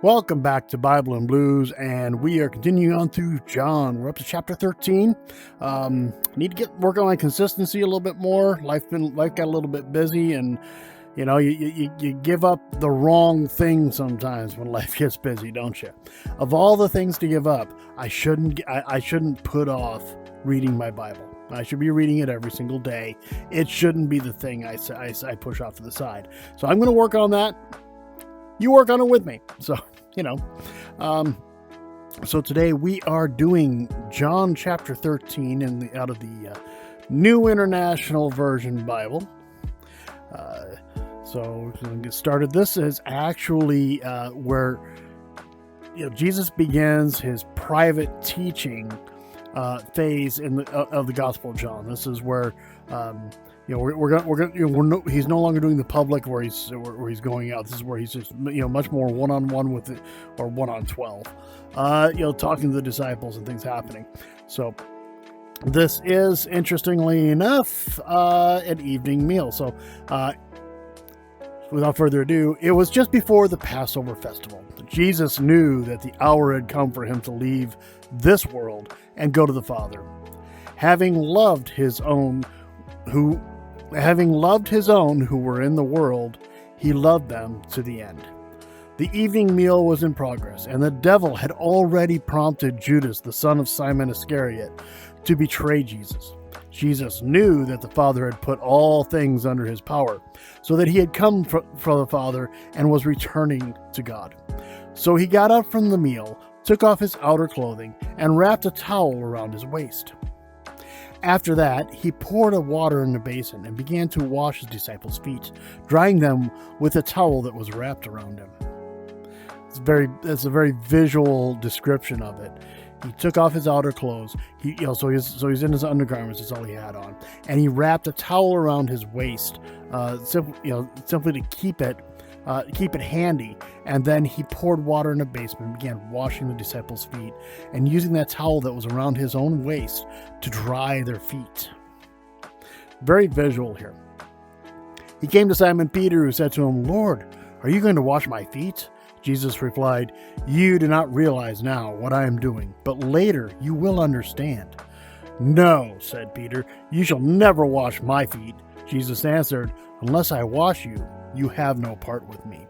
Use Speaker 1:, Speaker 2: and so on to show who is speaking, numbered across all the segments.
Speaker 1: Welcome back to Bible and Blues, and we are continuing on through John. We're up to chapter 13. Need to work on my consistency a little bit more. Life got a little bit busy, and you give up the wrong thing sometimes when life gets busy, don't you? Of all the things to give up, I shouldn't put off reading my Bible. I should be reading it every single day. It shouldn't be the thing I push off to the side. So I'm going to work on that. You work on it with me. So, so today we are doing John chapter 13 out of the New International Version Bible. So we're going to get started. This is actually where Jesus begins his private teaching phase of the Gospel of John. This is where he's no longer doing the public where he's going out. This is where he's just much more one-on-one with it, or 1-on-12, talking to the disciples and things happening. So this is, interestingly enough, an evening meal. So without further ado, it was just before the Passover festival. Jesus knew that the hour had come for him to leave this world and go to the Father. Having loved his own who were in the world, he loved them to the end. The evening meal was in progress, and the devil had already prompted Judas, the son of Simon Iscariot, to betray Jesus. Jesus knew that the Father had put all things under his power, so that he had come from the Father and was returning to God. So he got up from the meal, took off his outer clothing, and wrapped a towel around his waist. After that, he poured water in the basin and began to wash his disciples' feet, drying them with a towel that was wrapped around him. It's a very visual description of it. He took off his outer clothes. So he's in his undergarments. That's all he had on, and he wrapped a towel around his waist, simply to keep it handy. And then he poured water in a basin and began washing the disciples' feet, and using that towel that was around his own waist to dry their feet. Very visual here. He came to Simon Peter, who said to him, "Lord, are you going to wash my feet?" Jesus replied, "You do not realize now what I am doing, but later you will understand." "No," said Peter, "you shall never wash my feet." Jesus answered, "Unless I wash you, you have no part with me."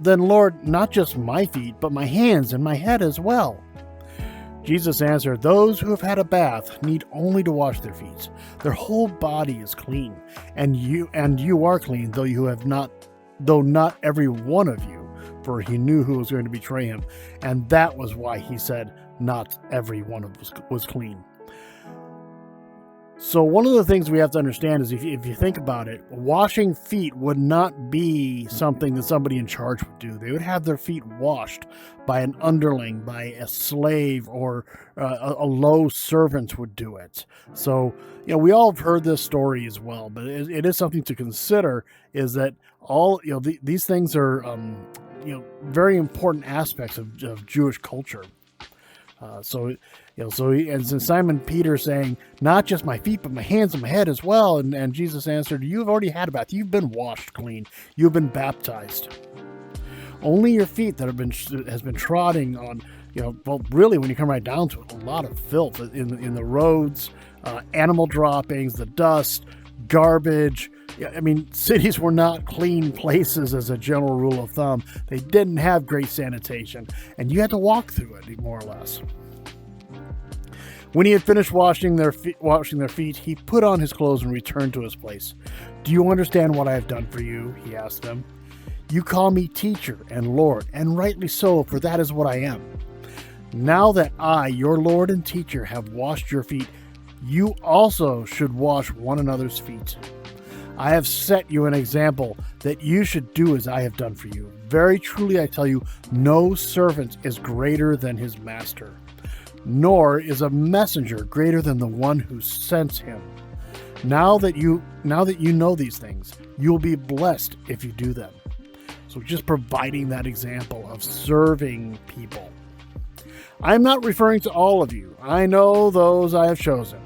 Speaker 1: "Then, Lord, not just my feet, but my hands and my head as well." Jesus answered, "Those who have had a bath need only to wash their feet. Their whole body is clean, and you are clean, though not every one of you." For he knew who was going to betray him, and that was why he said not every one of us was clean. So one of the things we have to understand is if you think about it, washing feet would not be something that somebody in charge would do. They would have their feet washed by an underling, by a slave, or a low servant would do it. So, we all have heard this story as well, but it is something to consider, is that these things are, very important aspects of Jewish culture. So Simon Peter saying, "Not just my feet, but my hands and my head as well." And Jesus answered, "You have already had a bath. You've been washed clean. You've been baptized. Only your feet that has been trotting on, really, when you come right down to it, a lot of filth in the roads, animal droppings, the dust, garbage." Cities were not clean places as a general rule of thumb. They didn't have great sanitation, and you had to walk through it, more or less. When he had finished washing their feet, he put on his clothes and returned to his place. "Do you understand what I have done for you?" he asked them. "You call me teacher and Lord, and rightly so, for that is what I am. Now that I, your Lord and teacher, have washed your feet, you also should wash one another's feet. I have set you an example that you should do as I have done for you. Very truly I tell you, no servant is greater than his master, nor is a messenger greater than the one who sent him. Now that you know these things, you will be blessed if you do them." So just providing that example of serving people. "I'm not referring to all of you. I know those I have chosen.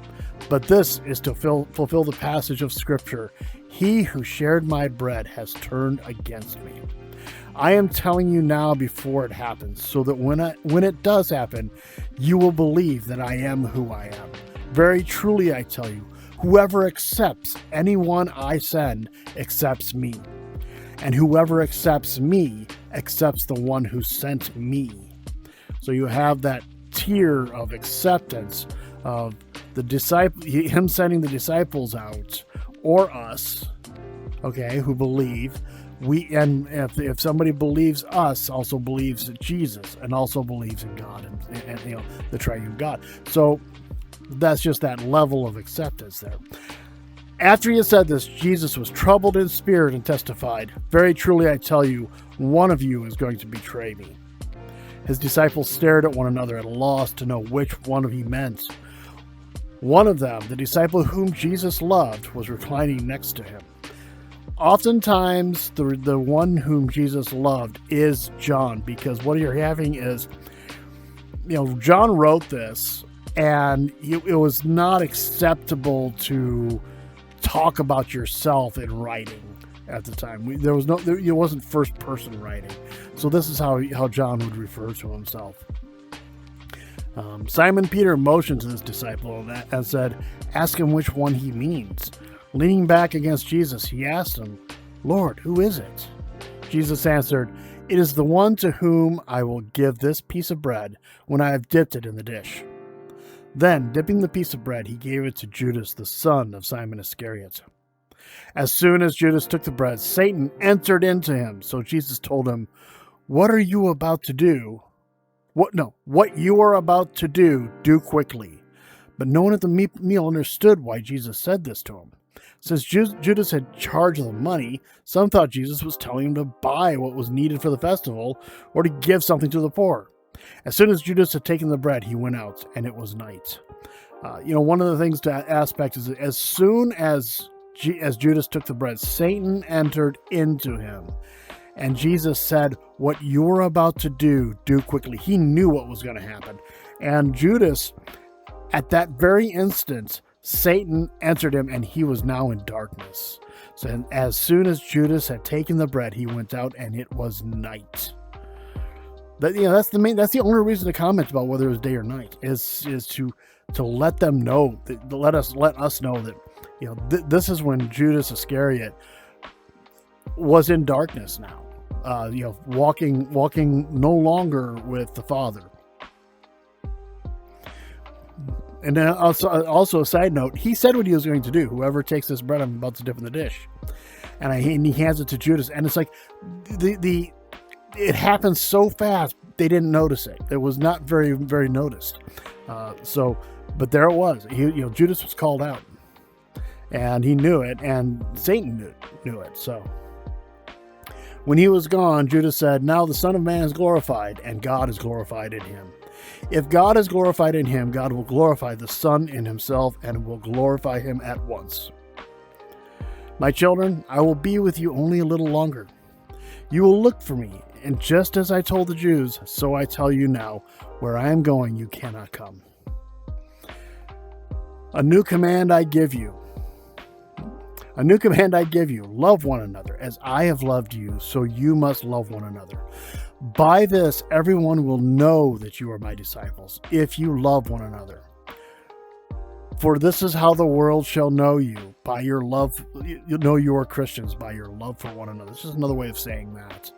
Speaker 1: But this is to fulfill the passage of Scripture. He who shared my bread has turned against me. I am telling you now before it happens, so that when it does happen, you will believe that I am who I am. Very truly I tell you, whoever accepts anyone I send accepts me. And whoever accepts me accepts the one who sent me. So you have that tier of acceptance of him sending the disciples out, or us, okay, who believe. And if somebody believes us, also believes Jesus, and also believes in God and the triune God. So that's just that level of acceptance there. After he had said this, Jesus was troubled in spirit and testified, "Very truly I tell you, one of you is going to betray me." His disciples stared at one another at a loss to know which one he meant. One of them, the disciple whom Jesus loved, was reclining next to him. Oftentimes, the one whom Jesus loved is John, because what you're having is, John wrote this, and it was not acceptable to talk about yourself in writing at the time. It wasn't first person writing. So this is how John would refer to himself. Simon Peter motioned to this disciple and said, "Ask him which one he means." Leaning back against Jesus, he asked him, "Lord, who is it?" Jesus answered, "It is the one to whom I will give this piece of bread when I have dipped it in the dish." Then, dipping the piece of bread, he gave it to Judas, the son of Simon Iscariot. As soon as Judas took the bread, Satan entered into him. So Jesus told him, "What are you about to do? What you are about to do quickly." But no one at the meal understood why Jesus said this to him. Since Judas had charge of the money, some thought Jesus was telling him to buy what was needed for the festival or to give something to the poor. As soon as Judas had taken the bread, he went out, and it was night. One of the things to aspect is, as soon as Judas took the bread, Satan entered into him. And Jesus said, "What you're about to do quickly." He knew what was going to happen. And Judas, at that very instant, Satan entered him, and he was now in darkness. So as soon as Judas had taken the bread, he went out, and it was night. That's the only reason to comment about whether it was day or night is to let them know, let us know that this is when Judas Iscariot was in darkness now, walking no longer with the Father. And then also a side note, he said what he was going to do. Whoever takes this bread, I'm about to dip in the dish. And he hands it to Judas. And it's like, it happened so fast, they didn't notice it. It was not very, very noticed. But there it was. Judas was called out. And he knew it, and Satan knew it. So when he was gone, Judas said, "Now the Son of Man is glorified, and God is glorified in him. If God is glorified in him, God will glorify the Son in himself and will glorify him at once. My children, I will be with you only a little longer. You will look for me, and just as I told the Jews, so I tell you now, where I am going, you cannot come. A new command I give you. Love one another. As I have loved you, so you must love one another. By this, everyone will know that you are my disciples, if you love one another. For this is how the world shall know you, by your love. You know you are Christians by your love for one another." This is another way of saying that.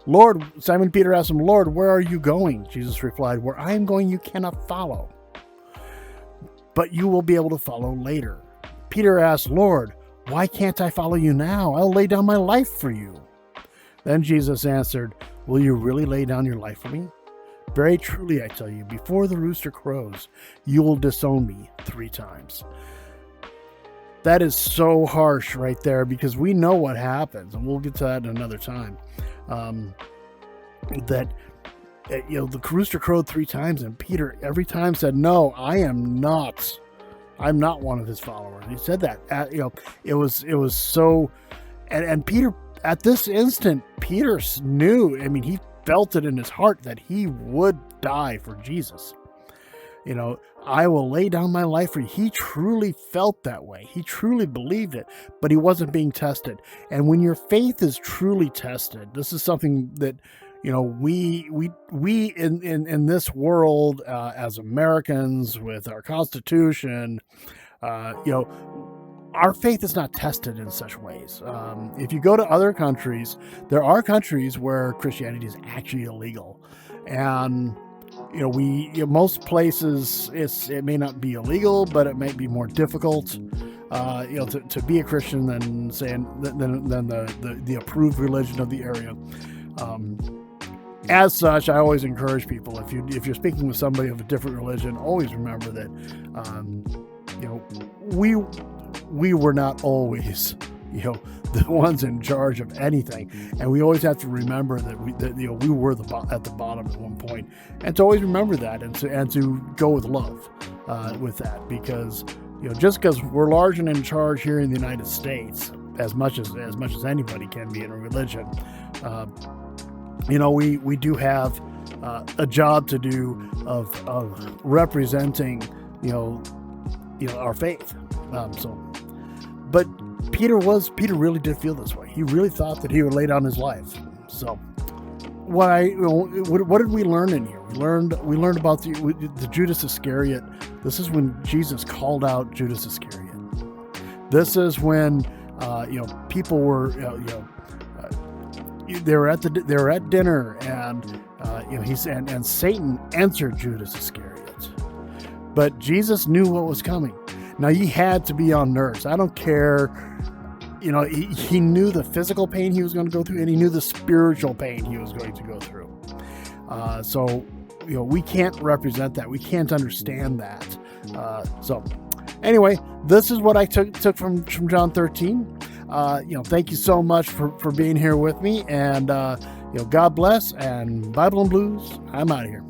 Speaker 1: Lord, Simon Peter asked him, "Lord, where are you going?" Jesus replied, "Where I am going, you cannot follow, but you will be able to follow later." Peter asked, "Lord, why can't I follow you now? I'll lay down my life for you." Then Jesus answered, "Will you really lay down your life for me? Very truly I tell you, before the rooster crows, you will disown me 3 times. That is so harsh right there, because we know what happens, and we'll get to that another time. The rooster crowed 3 times, and Peter every time said, "No, I'm not one of his followers." He said that. It was so, and Peter, at this instant, Peter knew. I mean, he felt it in his heart that he would die for Jesus. I will lay down my life for you. He truly felt that way. He truly believed it, but he wasn't being tested. And when your faith is truly tested, this is something that, we in this world, as Americans with our Constitution, our faith is not tested in such ways. If you go to other countries, there are countries where Christianity is actually illegal, and most places it may not be illegal, but it may be more difficult, to be a Christian than the approved religion of the area. As such, I always encourage people, if you're speaking with somebody of a different religion, always remember that we were not always the ones in charge of anything, and we always have to remember that we were at the bottom at one point, and to always remember that, and to go with love with that, because just because we're large and in charge here in the United States, as much as anybody can be in a religion, we do have a job to do of representing our faith. But Peter really did feel this way. He really thought that he would lay down his life. So what did we learn in here? We learned about the Judas Iscariot. This is when Jesus called out Judas Iscariot. This is when people were they were at dinner, and and Satan entered Judas Iscariot. But Jesus knew what was coming. Now, he had to be on nerves. I don't care. He knew the physical pain he was going to go through, and he knew the spiritual pain he was going to go through. So we can't represent that. We can't understand that. So anyway, this is what I took from John 13. Thank you so much for being here with me, and God bless, and Bible and Blues, I'm out of here.